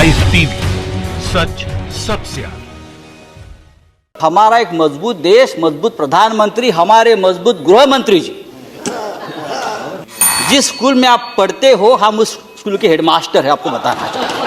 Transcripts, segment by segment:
Live TV, सच सबसे आगे। हमारा एक मजबूत देश, मजबूत प्रधानमंत्री, हमारे मजबूत गृह मंत्री जी। जिस स्कूल में आप पढ़ते हो हम उस स्कूल के हेडमास्टर है, आपको बताना चाहता हूं।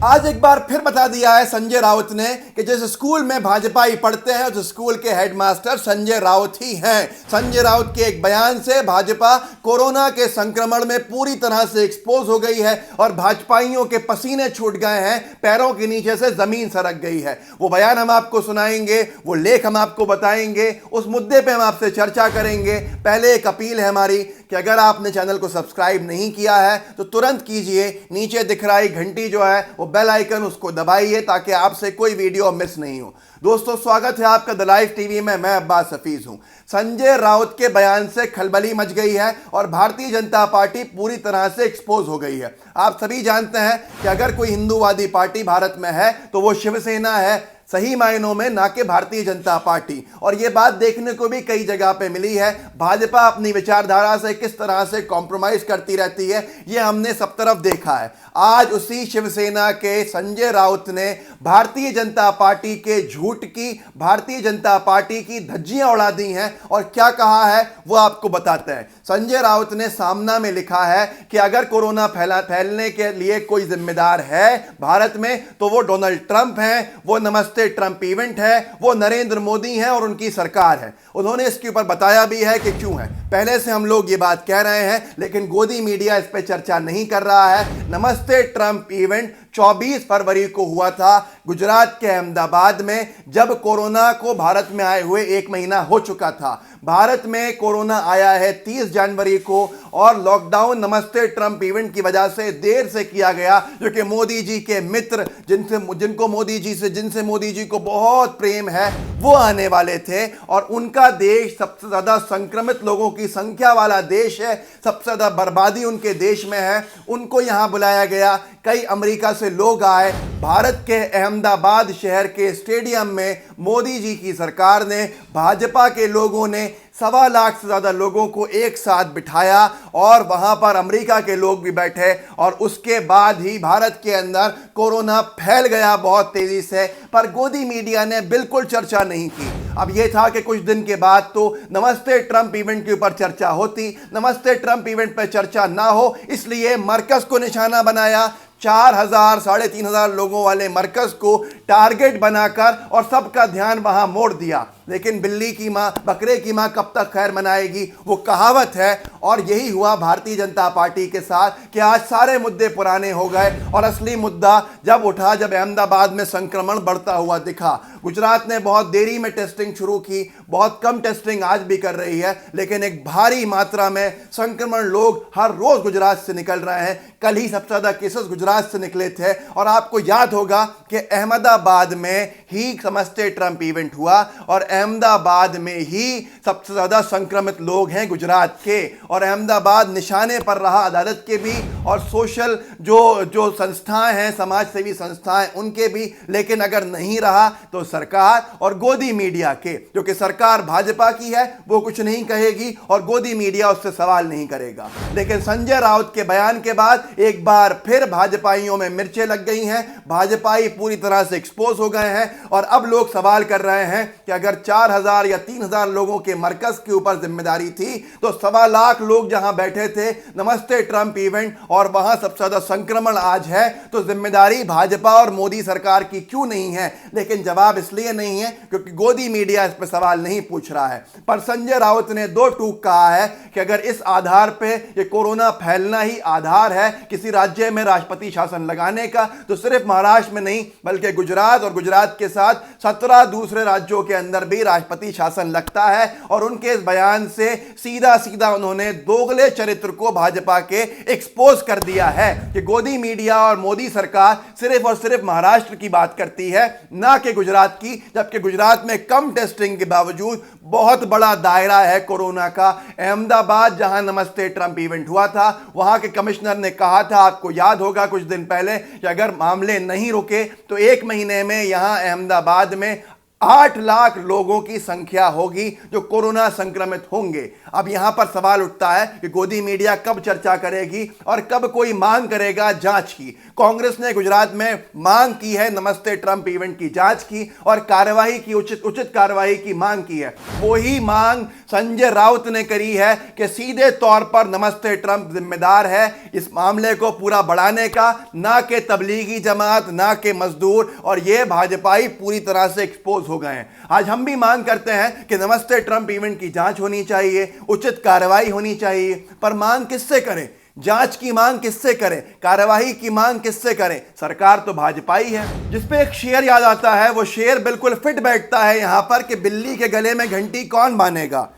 आज एक बार फिर बता दिया है संजय राउत ने कि जिस स्कूल में भाजपाई पढ़ते हैं उस स्कूल के हेडमास्टर संजय राउत ही हैं। संजय राउत के एक बयान से भाजपा कोरोना के संक्रमण में पूरी तरह से एक्सपोज हो गई है और भाजपाइयों के पसीने छूट गए हैं, पैरों के नीचे से जमीन सरक गई है। वो बयान हम आपको सुनाएंगे, वो लेख हम आपको बताएंगे, उस मुद्दे पे हम आपसे चर्चा करेंगे। पहले एक अपील है हमारी कि अगर आपने चैनल को सब्सक्राइब नहीं किया है तो तुरंत कीजिए। नीचे दिख रही घंटी जो है वो बेल आइकन, उसको दबाइए ताकि आपसे कोई वीडियो मिस नहीं हो। दोस्तों, स्वागत है आपका द लाइव टीवी में। मैं अब्बास हफीज हूं। संजय राउत के बयान से खलबली मच गई है और भारतीय जनता पार्टी पूरी तरह से एक्सपोज हो गई है। आप सभी जानते हैं कि अगर कोई हिंदूवादी पार्टी भारत में है तो वो शिवसेना है, सही मायनों में, ना कि भारतीय जनता पार्टी। और ये बात देखने को भी कई जगह पे मिली है। भाजपा अपनी विचारधारा से किस तरह से कॉम्प्रोमाइज करती रहती है, ये हमने सब तरफ देखा है। आज उसी शिवसेना के संजय राउत ने भारतीय जनता पार्टी के झूठ की, भारतीय जनता पार्टी की धज्जियां उड़ा दी हैं और क्या कहा है वो आपको बताते हैं। संजय राउत ने सामना में लिखा है कि अगर कोरोना फैलने के लिए कोई जिम्मेदार है भारत में तो वो डोनाल्ड ट्रंप हैं, वो नमस्ते ट्रंप इवेंट है, वो नरेंद्र मोदी हैं और उनकी सरकार है। उन्होंने इसके ऊपर बताया भी है कि क्यों है। पहले से हम लोग ये बात कह रहे हैं लेकिन गोदी मीडिया इस पर चर्चा नहीं कर रहा है। नमस्ते ट्रंप इवेंट 24 फरवरी को हुआ था गुजरात के अहमदाबाद में, जब कोरोना को भारत में आए हुए 1 महीना हो चुका था। भारत में कोरोना आया है 30 जनवरी को और लॉकडाउन नमस्ते ट्रंप इवेंट की वजह से देर से किया गया, जो कि मोदी जी के मित्र जिनसे मोदी जी को बहुत प्रेम है वो आने वाले थे। और उनका देश सबसे ज्यादा संक्रमित लोगों की संख्या वाला देश है, सबसे ज्यादा बर्बादी उनके देश में है। उनको यहां बुलाया गया, कई अमेरिका से लोग आए। भारत के अहमदाबाद शहर के स्टेडियम में मोदी जी की सरकार ने, भाजपा के लोगों ने 1.25 लाख से ज़्यादा लोगों को एक साथ बिठाया और वहाँ पर अमेरिका के लोग भी बैठे और उसके बाद ही भारत के अंदर कोरोना फैल गया बहुत तेज़ी से। पर गोदी मीडिया ने बिल्कुल चर्चा नहीं की। अब ये था कि कुछ दिन के बाद तो नमस्ते ट्रंप इवेंट के ऊपर चर्चा होती, नमस्ते ट्रंप इवेंट पर चर्चा ना हो इसलिए मरकज़ को निशाना बनाया। 4,000 3,500 लोगों वाले मरकज़ को टारगेट बनाकर और सबका ध्यान वहां मोड़ दिया। लेकिन बिल्ली की मां बकरे की मां कब तक खैर मनाएगी, वो कहावत है। और यही हुआ भारतीय जनता पार्टी के साथ कि आज सारे मुद्दे पुराने हो गए और असली मुद्दा जब उठा, जब अहमदाबाद में संक्रमण बढ़ता हुआ दिखा। गुजरात ने बहुत देरी में टेस्टिंग शुरू की, बहुत कम टेस्टिंग आज भी कर रही है, लेकिन एक भारी मात्रा में संक्रमण लोग हर रोज गुजरात से निकल रहे हैं। कल ही सबसे ज्यादा केसेस गुजरात से निकले थे और आपको याद होगा कि अहमदाबाद में ही नमस्ते ट्रंप इवेंट हुआ और अहमदाबाद में ही सबसे ज्यादा संक्रमित लोग हैं गुजरात के। और अहमदाबाद निशाने पर रहा अदालत के भी और सोशल जो संस्थाएं हैं, समाज सेवी संस्थाएं, उनके भी। लेकिन अगर नहीं रहा तो सरकार और गोदी मीडिया के, जो कि सरकार भाजपा की है, वो कुछ नहीं कहेगी और गोदी मीडिया उससे सवाल नहीं करेगा। लेकिन संजय राउत के बयान के बाद एक बार फिर भाजपाइयों में मिर्चें लग गई हैं, भाजपाई पूरी तरह से एक्सपोज हो गए हैं और अब लोग सवाल कर रहे हैं कि अगर 4,000 या 3,000 लोगों के मरकज के ऊपर जिम्मेदारी थी तो 1.25 लाख लोग जहां बैठे थे नमस्ते ट्रंप इवेंट और वहां सबसे ज्यादा संक्रमण आज है, तो जिम्मेदारी भाजपा और मोदी सरकार की क्यों नहीं है? लेकिन जवाब इसलिए नहीं है क्योंकि गोदी मीडिया इस पर सवाल नहीं पूछ रहा है। पर संजय राउत ने 2 टूक कहा है कि अगर इस आधार पे ये कोरोना फैलना ही आधार है किसी राज्य में राष्ट्रपति शासन लगाने का, तो सिर्फ महाराष्ट्र में नहीं बल्कि गुजरात और गुजरात के साथ 17 दूसरे राज्यों के अंदर भी राष्ट्रपति शासन लगता है। और उनके इस बयान से सीधा सीधा उन्होंने दोगले चरित्र को भाजपा के एक्सपोज कर दिया है कि गोदी मीडिया और मोदी सरकार सिर्फ और सिर्फ महाराष्ट्र की बात करती है, ना कि गुजरात की, जबकि गुजरात में कम टेस्टिंग के बावजूद बहुत बड़ा दायरा है कोरोना का। अहमदाबाद जहां नमस्ते ट्रंप इवेंट हुआ था, वहां के कमिश्नर ने कहा था, आपको याद होगा कुछ दिन पहले, कि अगर मामले नहीं रुके तो 1 महीने में यहां अहमदाबाद में 8 लाख लोगों की संख्या होगी जो कोरोना संक्रमित होंगे। अब यहां पर सवाल उठता है कि गोदी मीडिया कब चर्चा करेगी और कब कोई मांग करेगा जांच की। कांग्रेस ने गुजरात में मांग की है नमस्ते ट्रंप इवेंट की जांच की और कार्रवाई की, उचित कार्रवाई की मांग की है। वही मांग संजय राउत ने करी है कि सीधे तौर पर नमस्ते ट्रंप जिम्मेदार है इस मामले को पूरा बढ़ाने का, ना कि तबलीगी जमात, ना कि मजदूर, और ये भाजपाई पूरी तरह से एक्सपोज हो गए हैं। आज हम भी मांग करते हैं कि नमस्ते ट्रंप इवेंट की जांच होनी चाहिए, उचित कार्रवाई होनी चाहिए, पर मांग किससे करें? जांच की मांग किससे करें? कार्रवाई की मांग किससे करें? सरकार तो भाजपाई है। जिसपे एक शेर याद आता है, वो शेर बिल्कुल फिट बैठता है यहां पर कि बिल्ली के गले में घंटी कौन बांधेगा?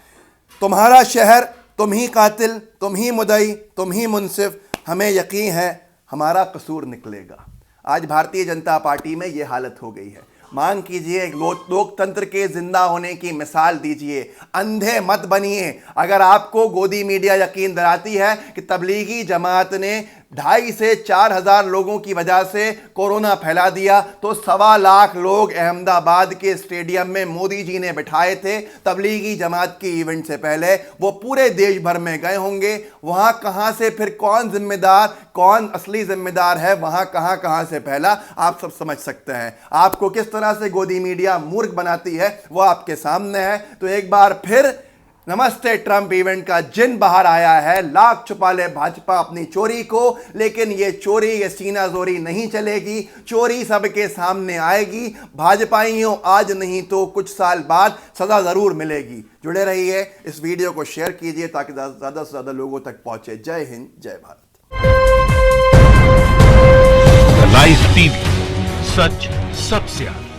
तुम्हारा शहर, तुम ही कातिल, तुम ही मुदई, तुम ही मुंसिफ, हमें यकीन है हमारा कसूर निकलेगा। आज भारतीय जनता पार्टी में यह हालत हो गई है। मांग कीजिए, लोकतंत्र के जिंदा होने की मिसाल दीजिए, अंधे मत बनिए। अगर आपको गोदी मीडिया यकीन दिलाती है कि तबलीगी जमात ने 2,500 से 4,000 लोगों की वजह से कोरोना फैला दिया, तो 1.25 लाख लोग अहमदाबाद के स्टेडियम में मोदी जी ने बिठाए थे तबलीगी जमात की इवेंट से पहले। वो पूरे देश भर में गए होंगे। वहां कहां से फिर कौन जिम्मेदार, कौन असली जिम्मेदार है, वहां कहां से फैला, आप सब समझ सकते हैं। आपको किस तरह से गोदी मीडिया मूर्ख बनाती है वो आपके सामने है। तो एक बार फिर नमस्ते ट्रंप इवेंट का जिन बाहर आया है। लाख छुपा ले भाजपा अपनी चोरी को, लेकिन ये चोरी, ये सीना जोरी नहीं चलेगी। चोरी सबके सामने आएगी। भाजपाइयों आज नहीं तो कुछ साल बाद सजा जरूर मिलेगी। जुड़े रहिए, इस वीडियो को शेयर कीजिए ताकि ज्यादा से ज्यादा लोगों तक पहुंचे। जय हिंद, जय भारत। लाइव टीवी, सच सबसे आगे।